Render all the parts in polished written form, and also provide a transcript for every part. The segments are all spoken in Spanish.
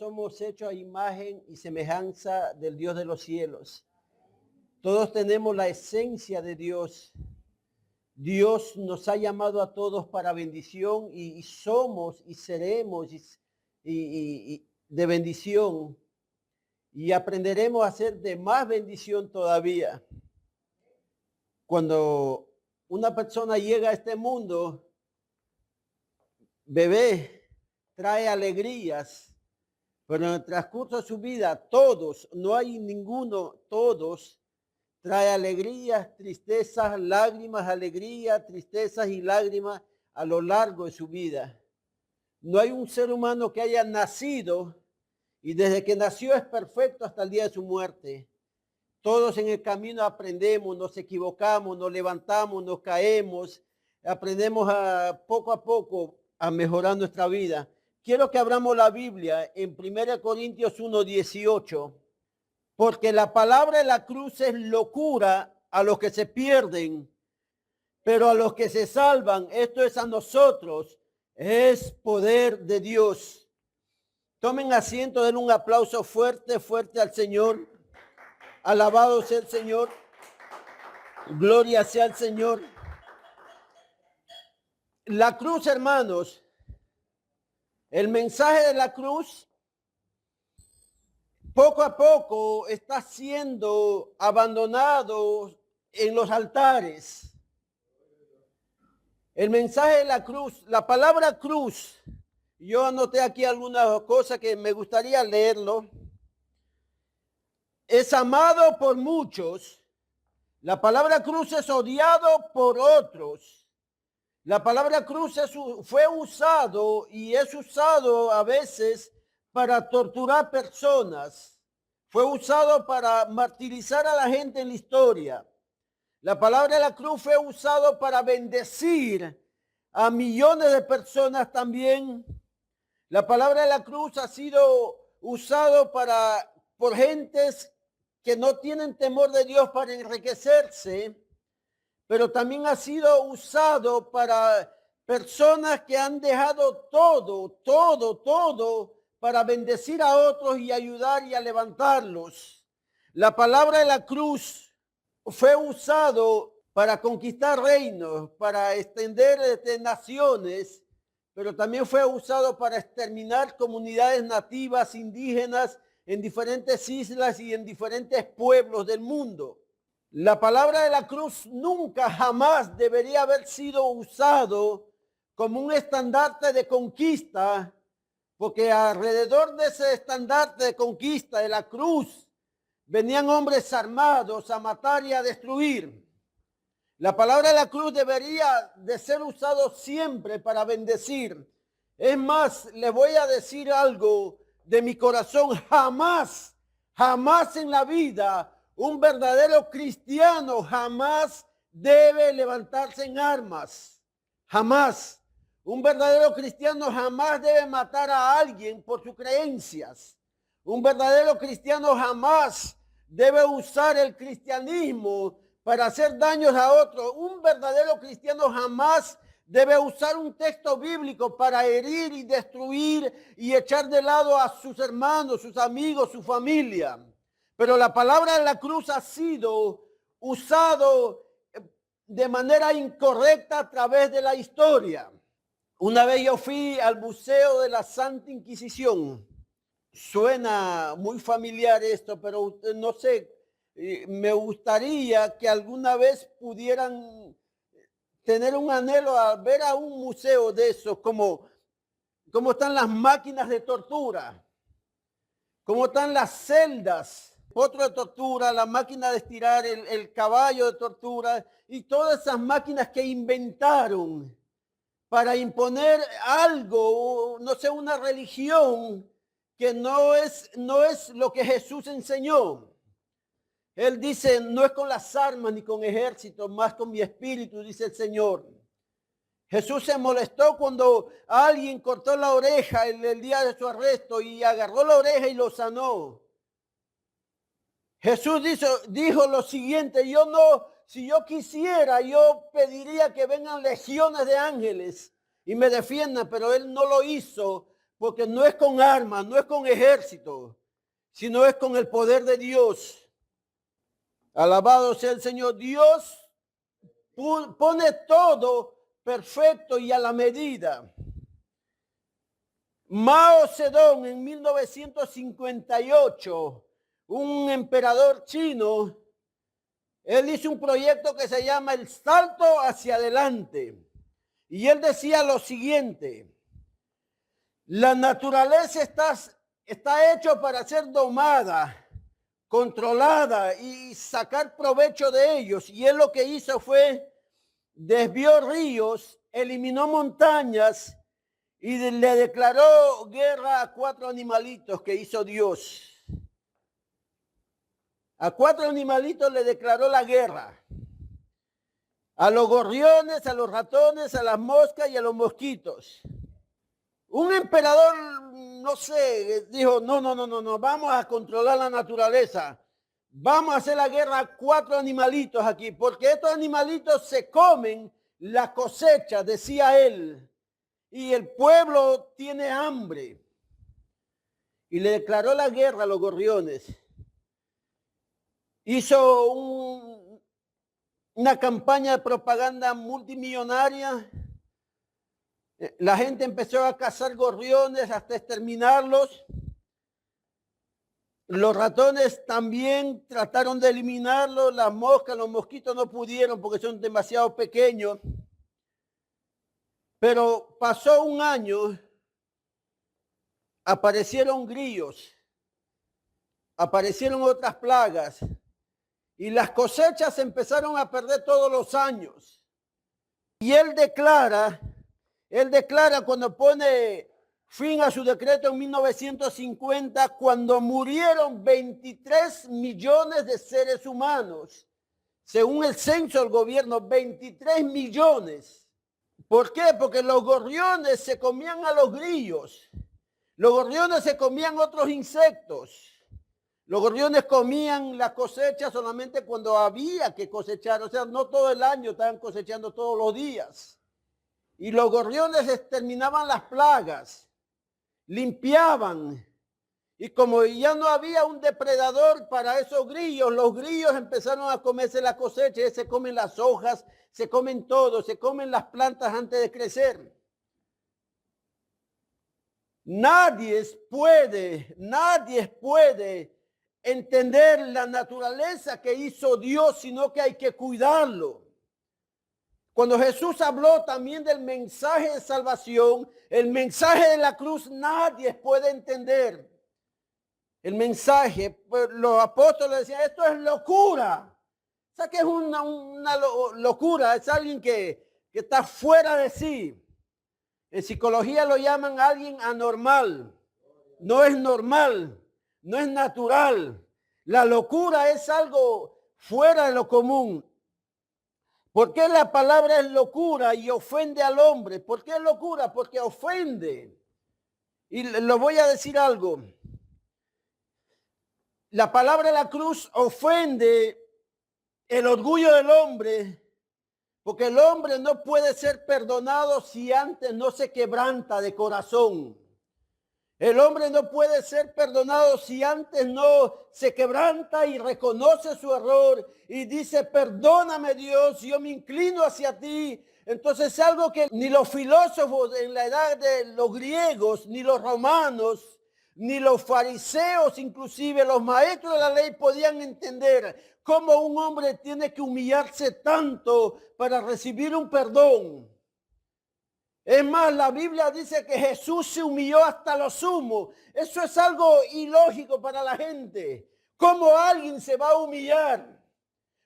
somos hechos a imagen y semejanza del Dios de los cielos. Todos tenemos la esencia de Dios. Dios nos ha llamado a todos para bendición y somos y seremos de bendición. Y aprenderemos a ser de más bendición todavía. Cuando una persona llega a este mundo, bebé, trae alegrías, pero en el transcurso de su vida, todos, no hay ninguno, todos, trae alegrías, tristezas, lágrimas, alegrías, tristezas y lágrimas a lo largo de su vida. No hay un ser humano que haya nacido y desde que nació es perfecto hasta el día de su muerte. Todos en el camino aprendemos, nos equivocamos, nos levantamos, nos caemos, aprendemos poco a poco a mejorar nuestra vida. Quiero que abramos la Biblia en 1 Corintios 1:18, porque la palabra de la cruz es locura a los que se pierden, pero a los que se salvan, esto es a nosotros, es poder de Dios. Tomen asiento, den un aplauso fuerte, fuerte al Señor. Alabado sea el Señor. Gloria sea al Señor. La cruz, hermanos, el mensaje de la cruz poco a poco está siendo abandonado en los altares. El mensaje de la cruz, la palabra cruz, yo anoté aquí algunas cosas que me gustaría leerlo. Es amado por muchos. La palabra cruz es odiado por otros. La palabra cruz fue usado y es usado a veces para torturar personas. Fue usado para martirizar a la gente en la historia. La palabra de la cruz fue usado para bendecir a millones de personas también. La palabra de la cruz ha sido usado por gentes que no tienen temor de Dios para enriquecerse, pero también ha sido usado para personas que han dejado todo para bendecir a otros y ayudar y a levantarlos. La palabra de la cruz fue usado para conquistar reinos, para extender naciones, pero también fue usado para exterminar comunidades nativas, indígenas, en diferentes islas y en diferentes pueblos del mundo. La palabra de la cruz nunca, jamás debería haber sido usado como un estandarte de conquista, porque alrededor de ese estandarte de conquista de la cruz venían hombres armados a matar y a destruir. La palabra de la cruz debería de ser usado siempre para bendecir. Es más, les voy a decir algo de mi corazón, jamás en la vida un verdadero cristiano jamás debe levantarse en armas. Jamás. Un verdadero cristiano jamás debe matar a alguien por sus creencias. Un verdadero cristiano jamás debe usar el cristianismo para hacer daños a otros. Un verdadero cristiano jamás debe usar un texto bíblico para herir y destruir y echar de lado a sus hermanos, sus amigos, su familia. Pero la palabra de la cruz ha sido usado de manera incorrecta a través de la historia. Una vez yo fui al Museo de la Santa Inquisición. Suena muy familiar esto, pero no sé, me gustaría que alguna vez pudieran tener un anhelo a ver a un museo de esos, como están las máquinas de tortura, como están las celdas, otro de tortura, la máquina de estirar, el caballo de tortura y todas esas máquinas que inventaron para imponer algo, no sé, una religión que no es lo que Jesús enseñó. Él dice, no es con las armas ni con ejércitos, más con mi espíritu, dice el Señor. Jesús se molestó cuando alguien cortó la oreja el día de su arresto y agarró la oreja y lo sanó. Jesús dijo lo siguiente, si yo quisiera, yo pediría que vengan legiones de ángeles y me defiendan, pero él no lo hizo porque no es con armas, no es con ejército, sino es con el poder de Dios. Alabado sea el Señor. Dios pone todo perfecto y a la medida. Mao Zedong en 1958, un emperador chino, él hizo un proyecto que se llama el salto hacia adelante. Y él decía lo siguiente: la naturaleza está hecho para ser domada, controlada y sacar provecho de ellos. Y él lo que hizo fue desvió ríos, eliminó montañas y le declaró guerra a 4 animalitos que hizo Dios. A 4 animalitos le declaró la guerra. A los gorriones, a los ratones, a las moscas y a los mosquitos. Un emperador, no sé, dijo, no, vamos a controlar la naturaleza. Vamos a hacer la guerra a 4 animalitos aquí, porque estos animalitos se comen la cosecha, decía él. Y el pueblo tiene hambre. Y le declaró la guerra a los gorriones. Hizo una campaña de propaganda multimillonaria. La gente empezó a cazar gorriones hasta exterminarlos. Los ratones también trataron de eliminarlos. Las moscas, los mosquitos no pudieron porque son demasiado pequeños. Pero pasó un año, aparecieron grillos, aparecieron otras plagas y las cosechas se empezaron a perder todos los años. Y él declara cuando pone fin a su decreto en 1950, cuando murieron 23 millones de seres humanos, según el censo del gobierno, 23 millones. ¿Por qué? Porque los gorriones se comían a los grillos. Los gorriones se comían otros insectos. Los gorriones comían la cosecha solamente cuando había que cosechar. O sea, no todo el año estaban cosechando todos los días. Y los gorriones exterminaban las plagas, limpiaban. Y como ya no había un depredador para esos grillos, los grillos empezaron a comerse la cosecha. Se comen las hojas, se comen todo, se comen las plantas antes de crecer. Nadie puede entender la naturaleza que hizo Dios, sino que hay que cuidarlo. Cuando Jesús habló también del mensaje de salvación, el mensaje de la cruz, nadie puede entender. El mensaje, pues, los apóstoles decían, esto es locura. O sea, que es una locura, es alguien que está fuera de sí. En psicología lo llaman alguien anormal. No es normal, no es natural. La locura es algo fuera de lo común. ¿Por qué la palabra es locura y ofende al hombre? ¿Por qué es locura? Porque ofende. Y lo voy a decir algo. La palabra de la cruz ofende el orgullo del hombre, porque el hombre no puede ser perdonado si antes no se quebranta de corazón. El hombre no puede ser perdonado si antes no se quebranta y reconoce su error y dice, perdóname Dios, yo me inclino hacia ti. Entonces es algo que ni los filósofos en la edad de los griegos, ni los romanos, ni los fariseos, inclusive los maestros de la ley podían entender cómo un hombre tiene que humillarse tanto para recibir un perdón. Es más, la Biblia dice que Jesús se humilló hasta lo sumo. Eso es algo ilógico para la gente. ¿Cómo alguien se va a humillar?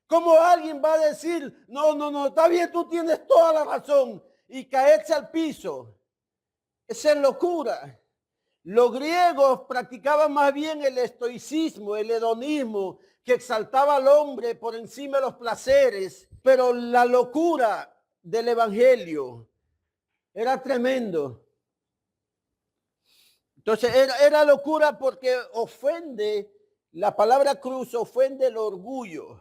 ¿Cómo alguien va a decir, no, está bien, tú tienes toda la razón, y caerse al piso? Esa es locura. Los griegos practicaban más bien el estoicismo, el hedonismo, que exaltaba al hombre por encima de los placeres. Pero la locura del evangelio era tremendo. Entonces era locura porque ofende, la palabra cruz ofende el orgullo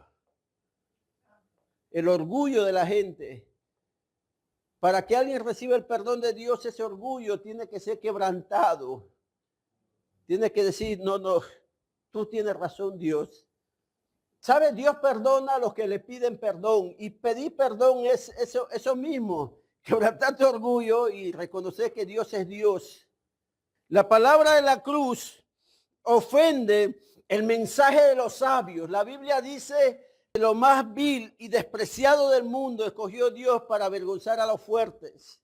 de la gente. Para que alguien reciba el perdón de Dios, ese orgullo tiene que ser quebrantado. Tiene que decir, no, tú tienes razón, Dios. ¿Sabe? Dios perdona a los que le piden perdón. Y pedir perdón es eso mismo. Quebrantar tu orgullo y reconocer que Dios es Dios. La palabra de la cruz ofende el mensaje de los sabios. La Biblia dice que lo más vil y despreciado del mundo escogió Dios para avergonzar a los fuertes.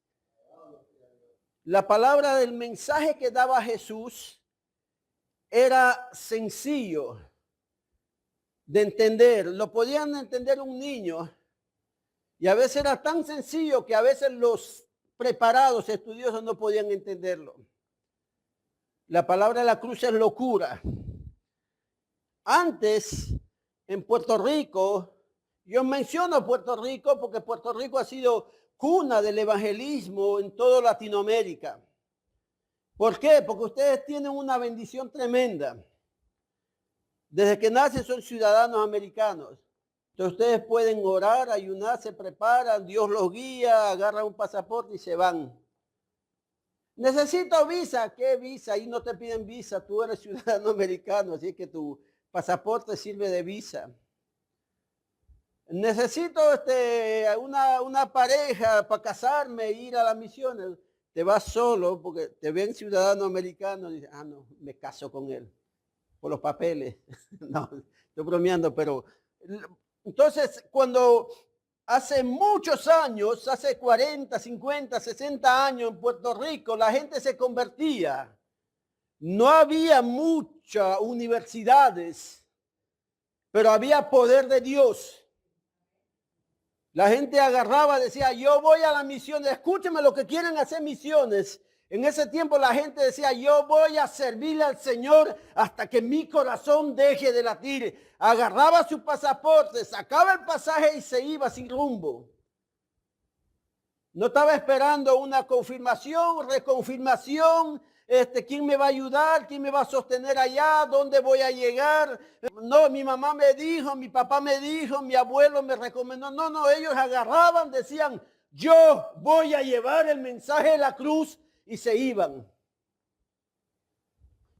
La palabra del mensaje que daba Jesús era sencillo de entender. Lo podían entender un niño. Y a veces era tan sencillo que a veces los preparados estudiosos no podían entenderlo. La palabra de la cruz es locura. Antes, en Puerto Rico, yo menciono Puerto Rico porque Puerto Rico ha sido cuna del evangelismo en toda Latinoamérica. ¿Por qué? Porque ustedes tienen una bendición tremenda. Desde que nacen son ciudadanos americanos. Entonces ustedes pueden orar, ayunar, se preparan, Dios los guía, agarran un pasaporte y se van. Necesito visa. ¿Qué visa? Ahí no te piden visa, tú eres ciudadano americano, así que tu pasaporte sirve de visa. Necesito una pareja para casarme e ir a las misiones. Te vas solo porque te ven ciudadano americano y dices, no, me caso con él por los papeles. No, estoy bromeando, pero entonces cuando hace muchos años, hace 40, 50, 60 años en Puerto Rico, la gente se convertía. No había muchas universidades, pero había poder de Dios. La gente agarraba, decía, yo voy a las misiones, escúcheme lo que quieren hacer misiones. En ese tiempo la gente decía, yo voy a servirle al Señor hasta que mi corazón deje de latir. Agarraba su pasaporte, sacaba el pasaje y se iba sin rumbo. No estaba esperando una confirmación, reconfirmación, quién me va a ayudar, quién me va a sostener allá, dónde voy a llegar. No, mi mamá me dijo, mi papá me dijo, mi abuelo me recomendó. No, ellos agarraban, decían, yo voy a llevar el mensaje de la cruz y se iban.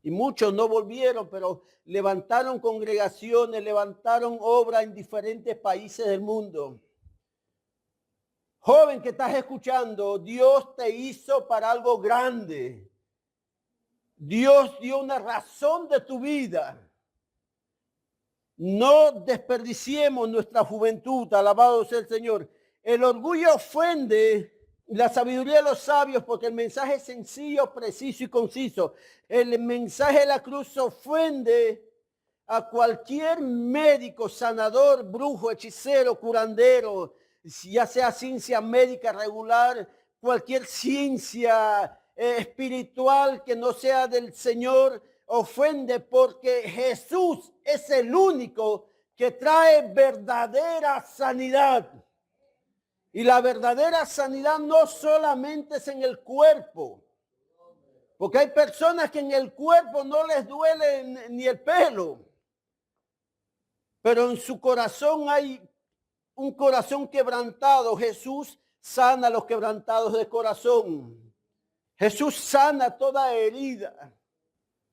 Y muchos no volvieron, pero levantaron congregaciones, levantaron obras en diferentes países del mundo. Joven que estás escuchando, Dios te hizo para algo grande. Dios dio una razón de tu vida. No desperdiciemos nuestra juventud, alabado sea el Señor. El orgullo ofende la sabiduría de los sabios porque el mensaje es sencillo, preciso y conciso. El mensaje de la cruz ofende a cualquier médico, sanador, brujo, hechicero, curandero, ya sea ciencia médica regular, cualquier ciencia espiritual que no sea del Señor, ofende porque Jesús es el único que trae verdadera sanidad. Y la verdadera sanidad no solamente es en el cuerpo, porque hay personas que en el cuerpo no les duele ni el pelo, pero en su corazón hay un corazón quebrantado. Jesús sana a los quebrantados de corazón. Jesús sana toda herida.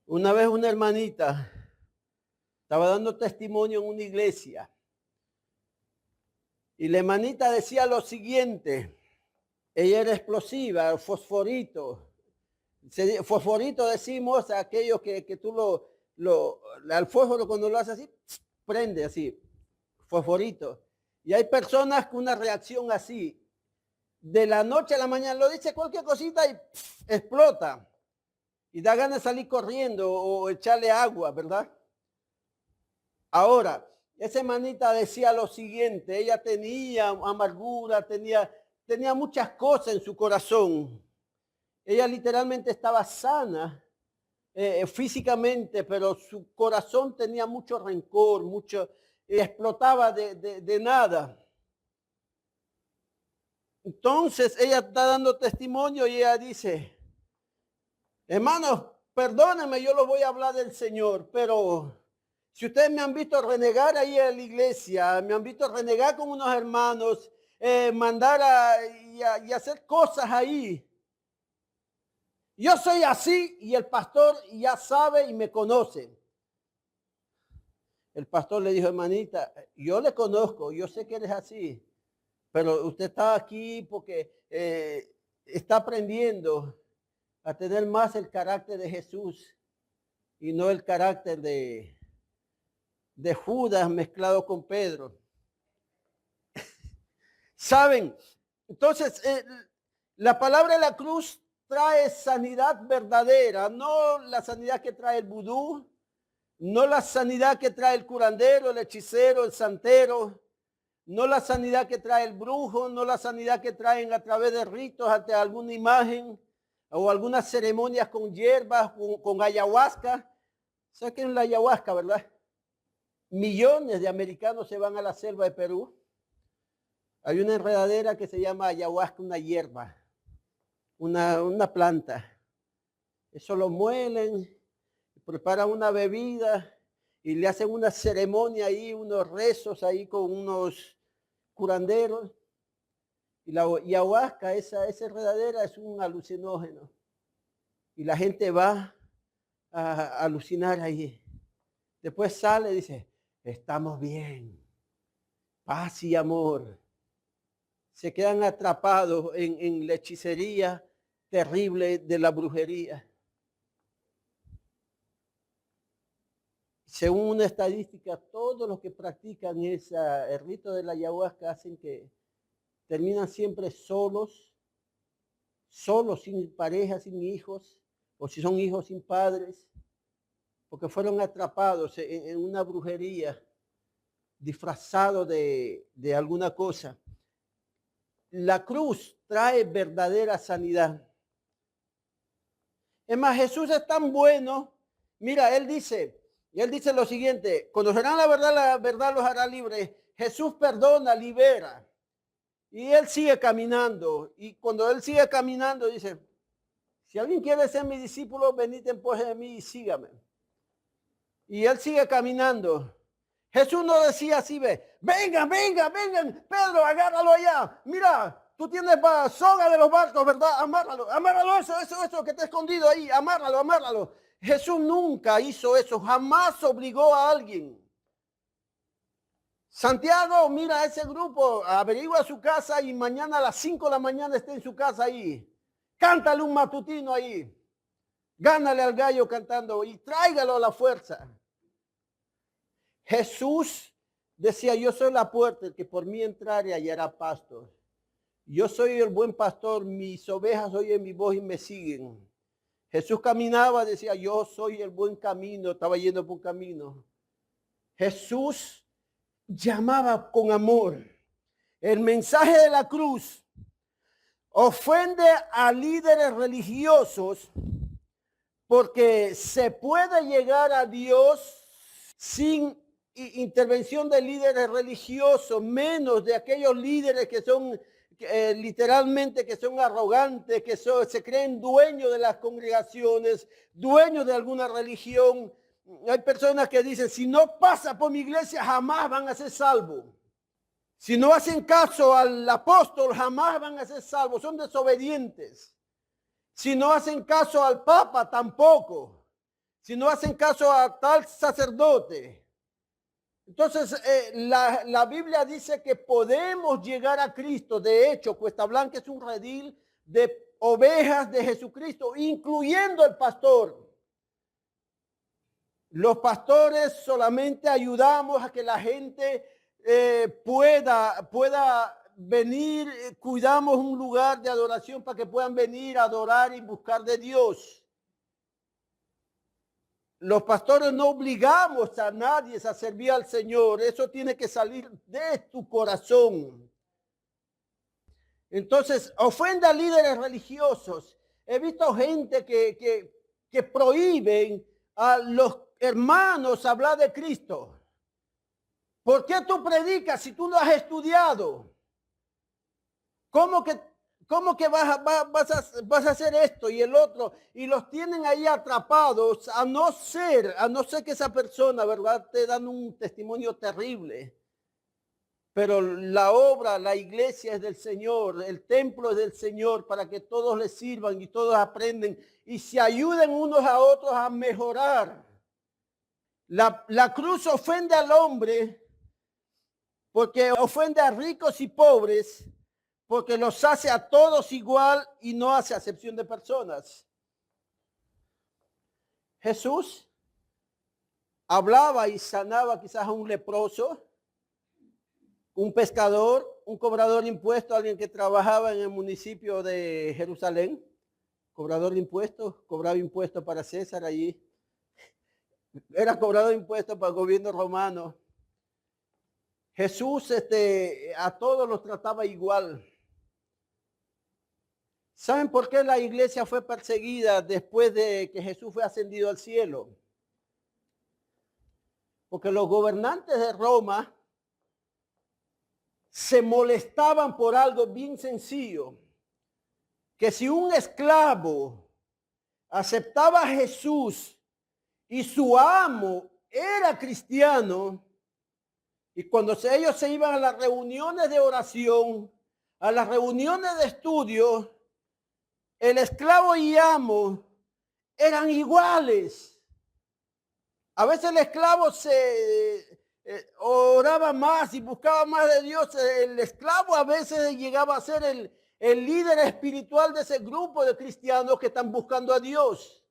Una vez una hermanita estaba dando testimonio en una iglesia y la hermanita decía lo siguiente. Ella era explosiva, fosforito. Fosforito decimos a aquellos que tú al fósforo cuando lo haces así, prende así, fosforito. Y hay personas con una reacción así. De la noche a la mañana lo dice cualquier cosita y explota. Y da ganas de salir corriendo o echarle agua, ¿verdad? Ahora, esa hermanita decía lo siguiente. Ella tenía amargura, tenía muchas cosas en su corazón. Ella literalmente estaba sana físicamente, pero su corazón tenía mucho rencor, explotaba de nada. Entonces ella está dando testimonio y ella dice, hermanos, perdónenme, yo les voy a hablar del Señor, pero si ustedes me han visto renegar ahí en la iglesia, me han visto renegar con unos hermanos, mandar y hacer cosas ahí. Yo soy así y el pastor ya sabe y me conoce. El pastor le dijo, hermanita, yo le conozco, yo sé que eres así, pero usted está aquí porque está aprendiendo a tener más el carácter de Jesús y no el carácter de Judas mezclado con Pedro. ¿Saben? Entonces, la palabra de la cruz trae sanidad verdadera, no la sanidad que trae el vudú, no la sanidad que trae el curandero, el hechicero, el santero, no la sanidad que trae el brujo, no la sanidad que traen a través de ritos ante alguna imagen o algunas ceremonias con hierbas, con ayahuasca. Saquen la ayahuasca, ¿verdad? Millones de americanos se van a la selva de Perú. Hay una enredadera que se llama ayahuasca, una hierba, una planta. Eso lo muelen, preparan una bebida y le hacen una ceremonia ahí, unos rezos ahí con unos curanderos. Y la ayahuasca, esa enredadera es un alucinógeno. Y la gente va a alucinar ahí. Después sale y dice, estamos bien, paz y amor. Se quedan atrapados en la hechicería terrible de la brujería. Según una estadística, todos los que practican el rito de la ayahuasca hacen que terminan siempre solos, sin pareja, sin hijos, o si son hijos sin padres, porque fueron atrapados en una brujería, disfrazados de alguna cosa. La cruz trae verdadera sanidad. Es más, Jesús es tan bueno. Mira, él dice lo siguiente: conocerán la verdad los hará libres. Jesús perdona, libera. Y él sigue caminando. Y cuando él sigue caminando, dice, si alguien quiere ser mi discípulo, venid en pos de mí y sígame. Y él sigue caminando. Jesús no decía así, vengan, Pedro, agárralo allá. Mira, tú tienes soga de los barcos, ¿verdad? Amárralo, eso que está escondido ahí, amárralo. Jesús nunca hizo eso, jamás obligó a alguien. Santiago, mira a ese grupo, averigua su casa y mañana a las 5 de la mañana esté en su casa ahí. Cántale un matutino ahí. Gánale al gallo cantando y tráigalo a la fuerza. Jesús decía, yo soy la puerta, el que por mí entrare hallará pasto. Yo soy el buen pastor, mis ovejas oyen mi voz y me siguen. Jesús caminaba, decía, yo soy el buen camino, estaba yendo por un camino. Jesús llamaba con amor. El mensaje de la cruz ofende a líderes religiosos porque se puede llegar a Dios sin intervención de líderes religiosos, menos de aquellos líderes que son literalmente que son arrogantes, que se creen dueños de las congregaciones, dueños de alguna religión. Hay personas que dicen, si no pasa por mi iglesia, jamás van a ser salvos. Si no hacen caso al apóstol, jamás van a ser salvos. Son desobedientes. Si no hacen caso al papa, tampoco. Si no hacen caso a tal sacerdote. Entonces, la Biblia dice que podemos llegar a Cristo. De hecho, Cuesta Blanca es un redil de ovejas de Jesucristo, incluyendo el pastor. Los pastores solamente ayudamos a que la gente pueda venir, cuidamos un lugar de adoración para que puedan venir a adorar y buscar de Dios. Los pastores no obligamos a nadie a servir al Señor. Eso tiene que salir de tu corazón. Entonces, ofende a líderes religiosos. He visto gente que prohíben a los hermanos hablar de Cristo. ¿Por qué tú predicas si tú no has estudiado? ¿Cómo que vas a hacer esto y el otro? Y los tienen ahí atrapados, a no ser que esa persona, ¿verdad?, te dan un testimonio terrible. Pero la obra, la iglesia es del Señor, el templo es del Señor para que todos le sirvan y todos aprenden y se ayuden unos a otros a mejorar. La cruz ofende al hombre porque ofende a ricos y pobres, porque los hace a todos igual y no hace acepción de personas. Jesús hablaba y sanaba quizás a un leproso, un pescador, un cobrador de impuestos, alguien que trabajaba en el municipio de Jerusalén, cobrador de impuestos, cobraba impuestos para César allí. Era cobrador de impuestos para el gobierno romano. Jesús a todos los trataba igual. ¿Saben por qué la iglesia fue perseguida después de que Jesús fue ascendido al cielo? Porque los gobernantes de Roma se molestaban por algo bien sencillo, que si un esclavo aceptaba a Jesús y su amo era cristiano, y cuando ellos se iban a las reuniones de oración, a las reuniones de estudio, el esclavo y amo eran iguales. A veces el esclavo oraba más y buscaba más de Dios. El esclavo a veces llegaba a ser el líder espiritual de ese grupo de cristianos que están buscando a Dios.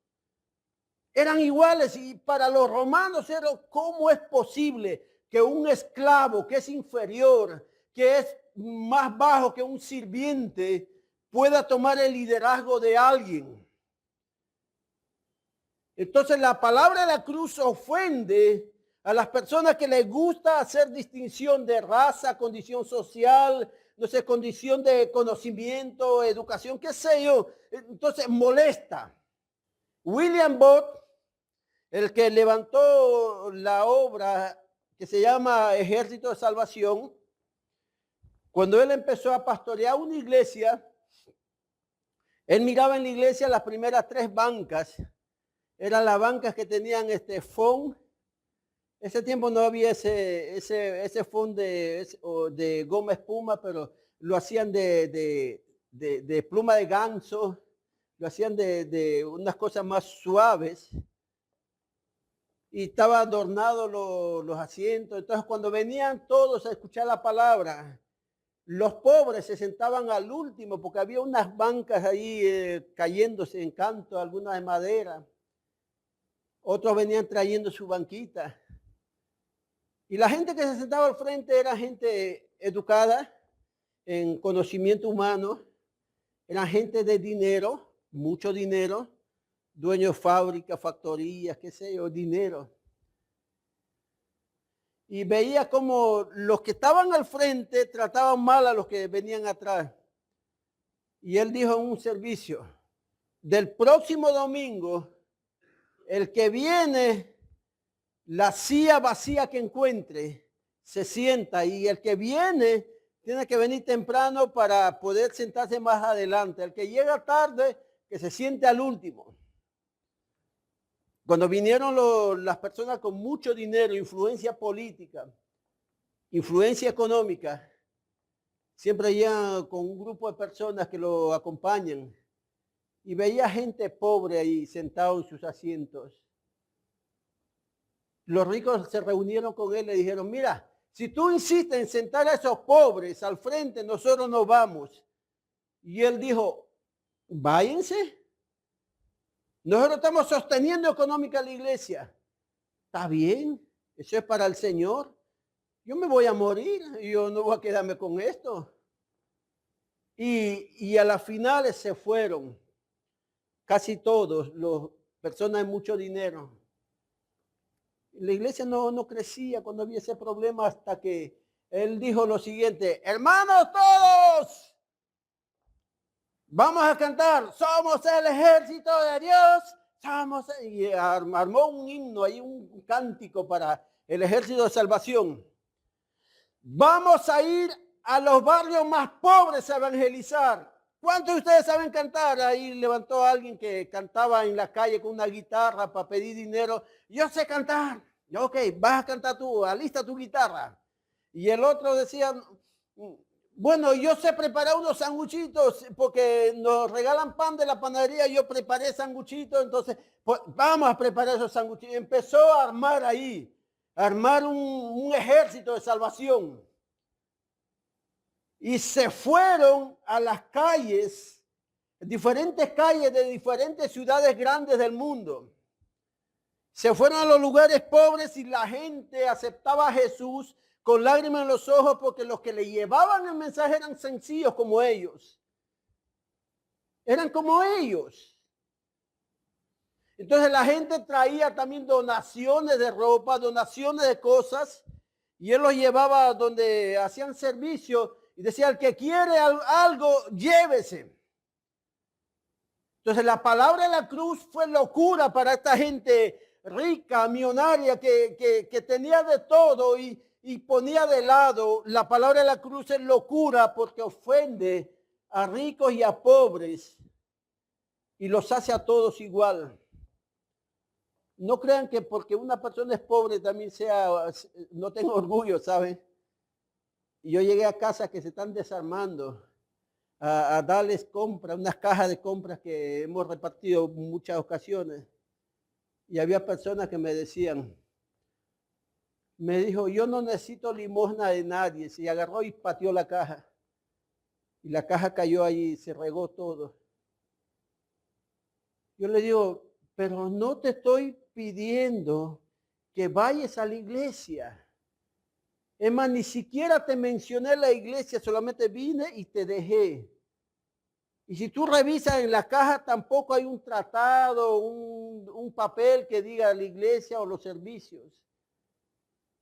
Eran iguales y para los romanos era cómo es posible que un esclavo que es inferior, que es más bajo que un sirviente, pueda tomar el liderazgo de alguien. Entonces la palabra de la cruz ofende a las personas que les gusta hacer distinción de raza, condición social, no sé, condición de conocimiento, educación, qué sé yo. Entonces molesta. William Booth, el que levantó la obra que se llama Ejército de Salvación, cuando él empezó a pastorear una iglesia, él miraba en la iglesia las primeras 3 bancas. Eran las bancas que tenían foam. Ese tiempo no había ese foam de goma espuma, pero lo hacían de pluma de ganso, lo hacían de unas cosas más suaves. Y estaba adornado los asientos. Entonces cuando venían todos a escuchar la palabra, los pobres se sentaban al último porque había unas bancas ahí cayéndose en canto, algunas de madera. Otros venían trayendo su banquita. Y la gente que se sentaba al frente era gente educada en conocimiento humano, era gente de dinero, mucho dinero, dueños de fábricas, factorías, qué sé yo, dinero. Y veía como los que estaban al frente trataban mal a los que venían atrás. Y él dijo en un servicio, del próximo domingo, el que viene, la silla vacía que encuentre, se sienta. Y el que viene, tiene que venir temprano para poder sentarse más adelante. El que llega tarde, que se siente al último. Cuando vinieron las personas con mucho dinero, influencia política, influencia económica, siempre llegan con un grupo de personas que lo acompañan. Y veía gente pobre ahí sentado en sus asientos. Los ricos se reunieron con él y le dijeron, mira, si tú insistes en sentar a esos pobres al frente, nosotros nos vamos. Y él dijo, váyanse. Nosotros estamos sosteniendo económica la iglesia. Está bien, eso es para el Señor. Yo me voy a morir y yo no voy a quedarme con esto. Y a las finales se fueron. Casi todos, las personas de mucho dinero. La iglesia no crecía cuando había ese problema hasta que él dijo lo siguiente, hermanos todos, vamos a cantar, somos el ejército de Dios, y armó un himno ahí, un cántico para el ejército de salvación. Vamos a ir a los barrios más pobres a evangelizar. ¿Cuántos de ustedes saben cantar? Ahí levantó a alguien que cantaba en la calle con una guitarra para pedir dinero. Yo sé cantar. Ok, vas a cantar tú, alista tu guitarra. Y el otro decía, bueno, yo sé preparar unos sanguchitos porque nos regalan pan de la panadería, yo preparé sanguchitos, entonces pues, vamos a preparar esos sanguchitos. Empezó a armar ahí, a armar un ejército de salvación. Y se fueron a las calles, diferentes calles de diferentes ciudades grandes del mundo. Se fueron a los lugares pobres y la gente aceptaba a Jesús con lágrimas en los ojos porque los que le llevaban el mensaje eran sencillos como ellos. Eran como ellos. Entonces la gente traía también donaciones de ropa, donaciones de cosas, y él los llevaba donde hacían servicio y decía, el que quiere algo, llévese. Entonces la palabra de la cruz fue locura para esta gente rica, millonaria, que tenía de todo y ponía de lado. La palabra de la cruz es locura porque ofende a ricos y a pobres y los hace a todos igual. No crean que porque una persona es pobre también no tenga orgullo, ¿saben? Y yo llegué a casa que se están desarmando a darles compras, unas cajas de compras que hemos repartido en muchas ocasiones. Y había personas que me decían, me dijo, yo no necesito limosna de nadie. Se agarró y pateó la caja. Y la caja cayó allí, se regó todo. Yo le digo, pero no te estoy pidiendo que vayas a la iglesia. Es más, ni siquiera te mencioné la iglesia, solamente vine y te dejé. Y si tú revisas en la caja, tampoco hay un tratado, un papel que diga la iglesia o los servicios.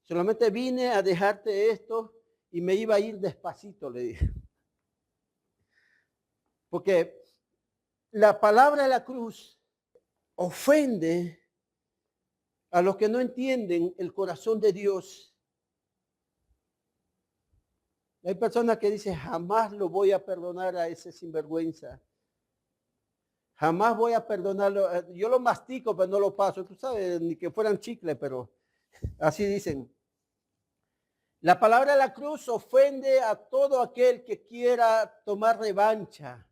Solamente vine a dejarte esto y me iba a ir despacito, le dije. Porque la palabra de la cruz ofende a los que no entienden el corazón de Dios. Hay personas que dicen, jamás lo voy a perdonar a ese sinvergüenza. Jamás voy a perdonarlo. Yo lo mastico, pero no lo paso. Tú sabes, ni que fueran chicle, pero así dicen. La palabra de la cruz ofende a todo aquel que quiera tomar revancha.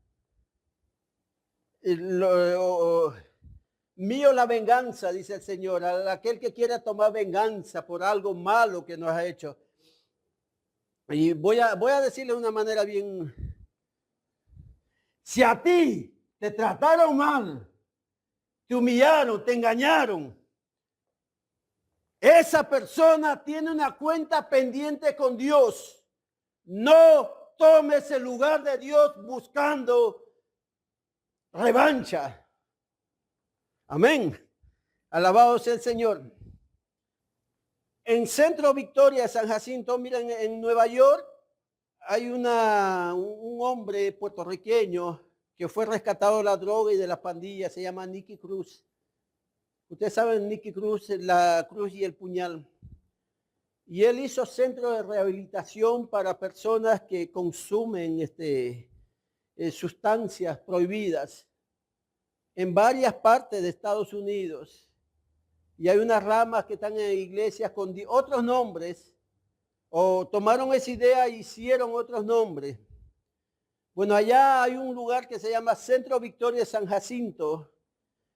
Mío la venganza, dice el Señor, a aquel que quiera tomar venganza por algo malo que nos ha hecho. Y voy a decirle de una manera bien, si a ti te trataron mal, te humillaron, te engañaron, esa persona tiene una cuenta pendiente con Dios. No tomes el lugar de Dios buscando revancha. Amén. Alabado sea el Señor. En Centro Victoria, San Jacinto, miren, en Nueva York, hay un hombre puertorriqueño que fue rescatado de la droga y de la pandilla, se llama Nicky Cruz. Ustedes saben, Nicky Cruz, la cruz y el puñal. Y él hizo centro de rehabilitación para personas que consumen sustancias prohibidas en varias partes de Estados Unidos. Y hay unas ramas que están en iglesias con otros nombres, o tomaron esa idea e hicieron otros nombres. Bueno, allá hay un lugar que se llama Centro Victoria San Jacinto.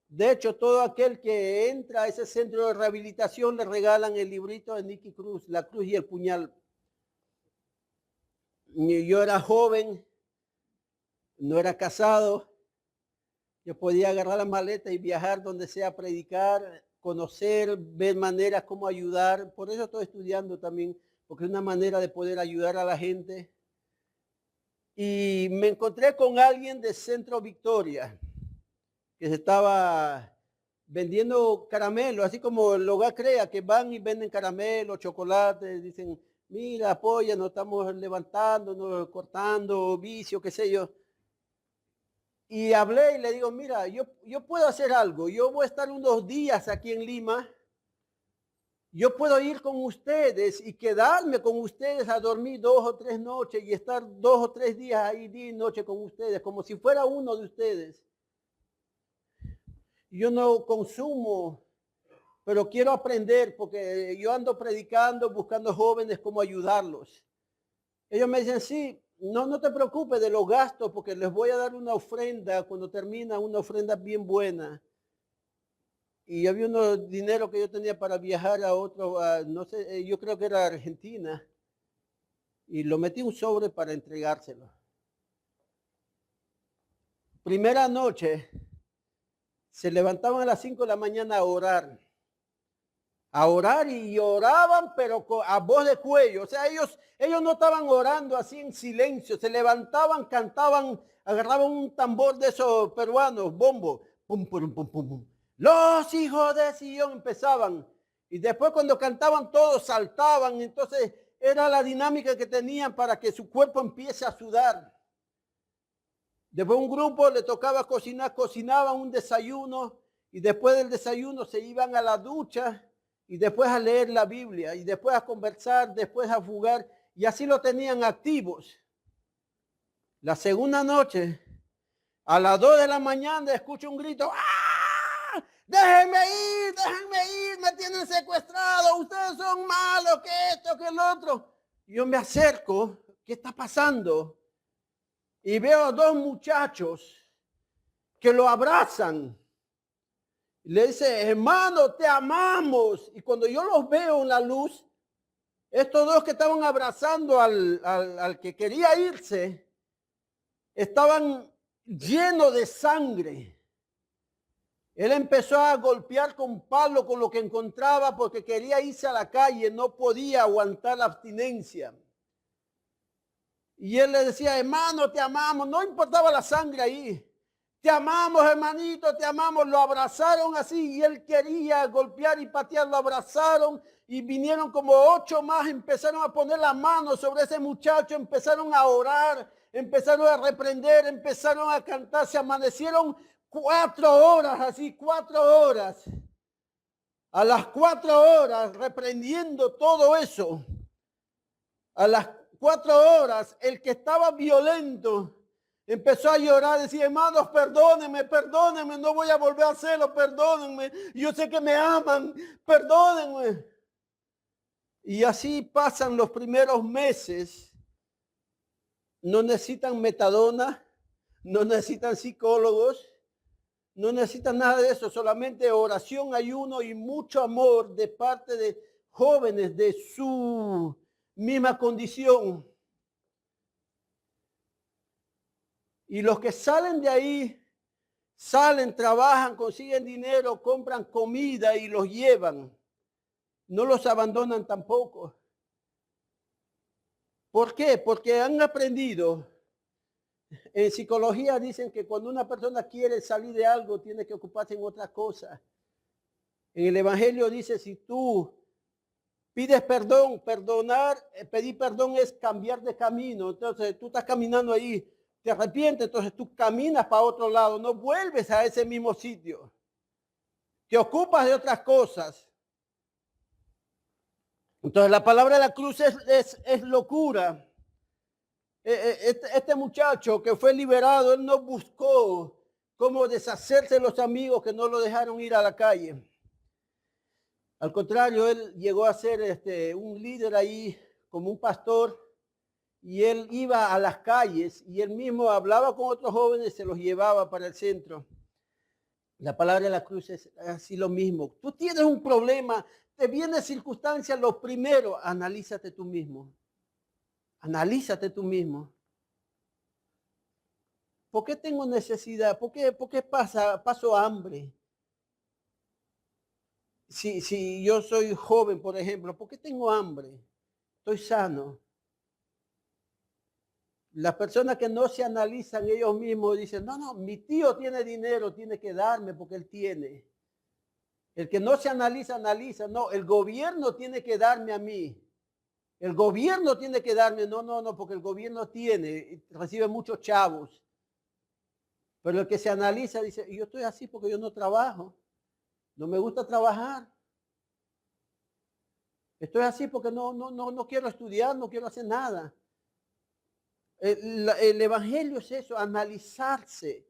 De hecho, todo aquel que entra a ese centro de rehabilitación le regalan el librito de Nicky Cruz, La Cruz y el Puñal. Yo era joven, no era casado. Yo podía agarrar la maleta y viajar donde sea a predicar, conocer, ver maneras cómo ayudar. Por eso estoy estudiando también, porque es una manera de poder ayudar a la gente. Y me encontré con alguien de Centro Victoria, que se estaba vendiendo caramelos, así como el hogar crea, que van y venden caramelos, chocolates, dicen, mira, apoya, nos estamos levantando, cortando vicio, qué sé yo. Y hablé y le digo, mira, yo puedo hacer algo, yo voy a estar unos días aquí en Lima, yo puedo ir con ustedes y quedarme con ustedes a dormir 2 o 3 noches y estar 2 o 3 días ahí, día y noche con ustedes, como si fuera uno de ustedes. Yo no consumo pero quiero aprender porque yo ando predicando, buscando jóvenes, cómo ayudarlos. Ellos me dicen, sí, no te preocupes de los gastos porque les voy a dar una ofrenda cuando termina, una ofrenda bien buena. Y había unos dinero que yo tenía para viajar a otro, no sé, yo creo que era Argentina. Y lo metí en un sobre para entregárselo. Primera noche, se levantaban a las 5 de la mañana a orar y oraban, pero a voz de cuello. O sea, ellos no estaban orando así en silencio, se levantaban, cantaban, agarraban un tambor de esos peruanos, bombo, pum, pum, pum, pum, pum. Los hijos de Sion empezaban. Y después cuando cantaban todos saltaban. Entonces era la dinámica que tenían para que su cuerpo empiece a sudar. Después un grupo le tocaba cocinar, cocinaban un desayuno y después del desayuno se iban a la ducha y después a leer la Biblia y después a conversar, después a jugar y así lo tenían activos. La segunda noche, a las 2 de la mañana, escucho un grito, ¡ah! Déjenme ir, me tienen secuestrado, ustedes son malos, que esto, que el otro. Y yo me acerco, ¿qué está pasando? Y veo a dos muchachos que lo abrazan. Le dice, hermano, te amamos. Y cuando yo los veo en la luz, estos dos que estaban abrazando al que quería irse, estaban llenos de sangre. Él empezó a golpear con palo con lo que encontraba porque quería irse a la calle, no podía aguantar la abstinencia. Y él le decía, hermano, te amamos, no importaba la sangre ahí. Te amamos, hermanito, te amamos. Lo abrazaron así y él quería golpear y patear, lo abrazaron y vinieron como 8 más, empezaron a poner la mano sobre ese muchacho, empezaron a orar, empezaron a reprender, empezaron a cantar, se amanecieron 4 horas, así 4 horas. A las 4 horas reprendiendo todo eso. A las 4 horas el que estaba violento empezó a llorar, decía, hermanos, perdónenme, no voy a volver a hacerlo, perdónenme, yo sé que me aman, perdónenme. Y así pasan los primeros meses. No necesitan metadona, no necesitan psicólogos, no necesitan nada de eso, solamente oración, ayuno y mucho amor de parte de jóvenes de su misma condición. Y los que salen de ahí, salen, trabajan, consiguen dinero, compran comida y los llevan. No los abandonan tampoco. ¿Por qué? Porque han aprendido. En psicología dicen que cuando una persona quiere salir de algo, tiene que ocuparse en otra cosa. En el Evangelio dice, si tú pides perdón, pedir perdón es cambiar de camino. Entonces tú estás caminando ahí, te arrepientes, entonces tú caminas para otro lado, no vuelves a ese mismo sitio. Te ocupas de otras cosas. Entonces la palabra de la cruz es locura. Este muchacho que fue liberado, él no buscó cómo deshacerse de los amigos que no lo dejaron ir a la calle. Al contrario, él llegó a ser un líder ahí, como un pastor, y él iba a las calles y él mismo hablaba con otros jóvenes, se los llevaba para el centro. La palabra de la cruz es así lo mismo. Tú tienes un problema, te vienen circunstancias, lo primero, analízate tú mismo. Analízate tú mismo. ¿Por qué tengo necesidad? ¿Por qué paso hambre? Si yo soy joven, por ejemplo, ¿por qué tengo hambre? Estoy sano. Las personas que no se analizan ellos mismos dicen, no, mi tío tiene dinero, tiene que darme porque él tiene. El que no se analiza, no, el gobierno tiene que darme a mí. El gobierno tiene que darme, no, porque el gobierno recibe muchos chavos. Pero el que se analiza dice, yo estoy así porque yo no trabajo. No me gusta trabajar. Estoy así porque no quiero estudiar, no quiero hacer nada. El evangelio es eso, analizarse.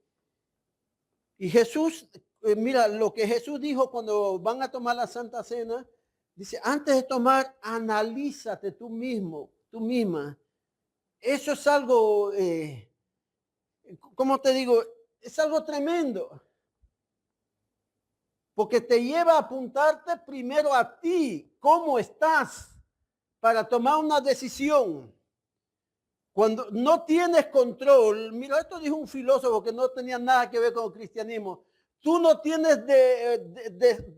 Y Jesús mira, lo que Jesús dijo cuando van a tomar la Santa Cena, dice, antes de tomar, analízate tú mismo, tú misma. Eso es algo, ¿cómo te digo? Es algo tremendo. Porque te lleva a apuntarte primero a ti, cómo estás, para tomar una decisión. Cuando no tienes control, mira, esto dijo un filósofo que no tenía nada que ver con el cristianismo. Tú no tienes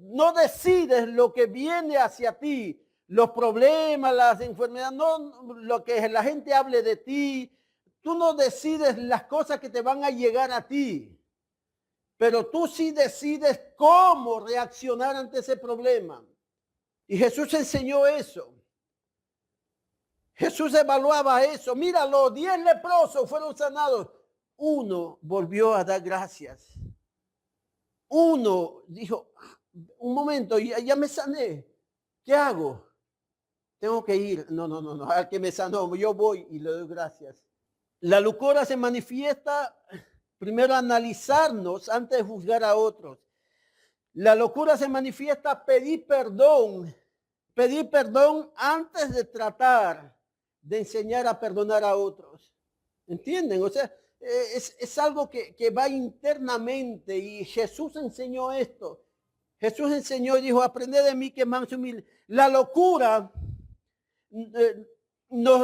no decides lo que viene hacia ti, los problemas, las enfermedades, no lo que la gente hable de ti. Tú no decides las cosas que te van a llegar a ti, pero tú sí decides cómo reaccionar ante ese problema. Y Jesús enseñó eso. Jesús evaluaba eso. Mira, los 10 leprosos fueron sanados. Uno volvió a dar gracias. Uno dijo, un momento, ya me sané. ¿Qué hago? Tengo que ir. No. Al que me sanó, yo voy y le doy gracias. La locura se manifiesta, primero analizarnos antes de juzgar a otros. La locura se manifiesta pedir perdón antes de tratar de enseñar a perdonar a otros. ¿Entienden? O sea, es algo que va internamente y Jesús enseñó esto. Jesús enseñó y dijo, aprended de mí que manso y humilde. La locura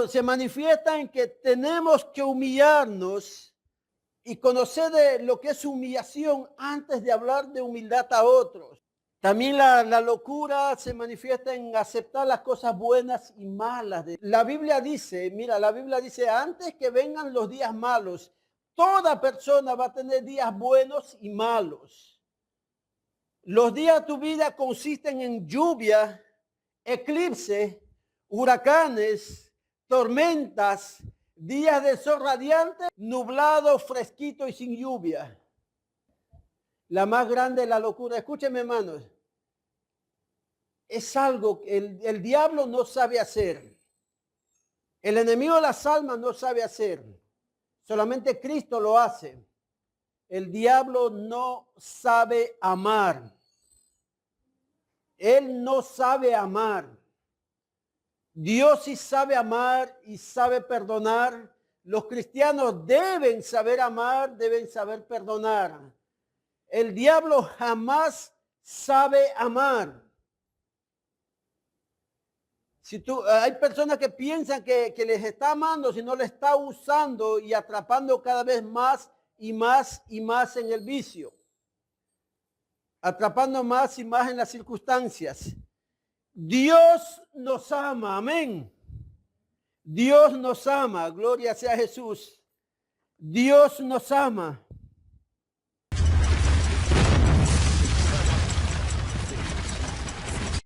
se manifiesta en que tenemos que humillarnos y conocer de lo que es humillación antes de hablar de humildad a otros. También la locura se manifiesta en aceptar las cosas buenas y malas. La Biblia dice, mira, la Biblia dice, antes que vengan los días malos, toda persona va a tener días buenos y malos. Los días de tu vida consisten en lluvia, eclipse, huracanes, tormentas, días de sol radiante, nublado, fresquito y sin lluvia. La más grande es la locura. Escúcheme, hermanos. Es algo que el diablo no sabe hacer. El enemigo de las almas no sabe hacer. Solamente Cristo lo hace. El diablo no sabe amar. Él no sabe amar. Dios sí sabe amar y sabe perdonar. Los cristianos deben saber amar, deben saber perdonar. El diablo jamás sabe amar. Hay personas que piensan que les está amando, si no le está usando y atrapando cada vez más y más y más en el vicio. Atrapando más y más en las circunstancias. Dios nos ama, amén. Dios nos ama, gloria sea Jesús. Dios nos ama.